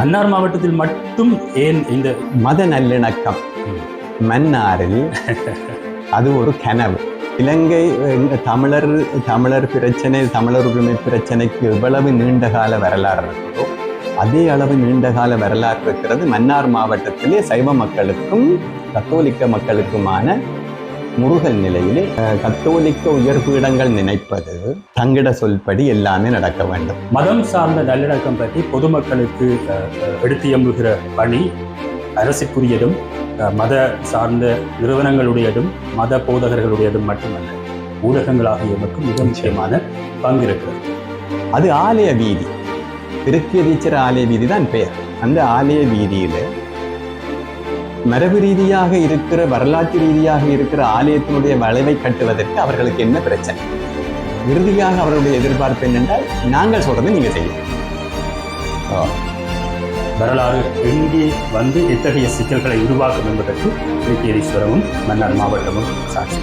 மன்னார் மாவட்டத்தில் மட்டும் ஏன் இந்த மத நல்லிணக்கம் மன்னாரில் அது ஒரு கனவு. இலங்கை தமிழர் பிரச்சனை, தமிழர் உரிமை பிரச்சனைக்கு எவ்வளவு நீண்டகால வரலாறு இருக்கிறதோ அதே அளவு நீண்டகால வரலாறு இருக்கிறது மன்னார் மாவட்டத்திலே சைவ மக்களுக்கும் கத்தோலிக்க மக்களுக்குமான முருகல் நிலையிலே. கத்தோலிக்க உயர்பீடங்கள் நினைப்பது தங்கிட சொல்படி எல்லாமே நடக்க வேண்டும். மதம் சார்ந்த நல்லிணக்கம் பற்றி பொதுமக்களுக்கு எடுத்தியம்புகிற பணி அரசுக்குரியதும் மத சார்ந்த நிறுவனங்களுடையதும் மத போதகர்களுடையதும் மட்டுமல்ல, ஊடகங்கள் ஆகியவற்றுக்கும் மிக முக்கியமான பங்கு இருக்கிறது. அது ஆலய வீதி, திருக்கேதீச்சர ஆலய வீதி தான் பெயர். அந்த ஆலய வீதியில மரபு ரீதியாக இருக்கிற, வரலாற்று ரீதியாக இருக்கிற ஆலயத்தினுடைய வளைவை கட்டுவதற்கு அவர்களுக்கு என்ன பிரச்சனை? இறுதியாக அவர்களுடைய எதிர்பார்ப்பு என்னென்றால் நாங்கள் சொல்றதை நீங்க செய்யும். வரலாறு எங்கே வந்து எத்தகைய சிக்கல்களை உருவாக்கும் என்பதற்கு திருக்கேதீஸ்வரமும் மன்னார் மாவட்டமும் சாட்சி.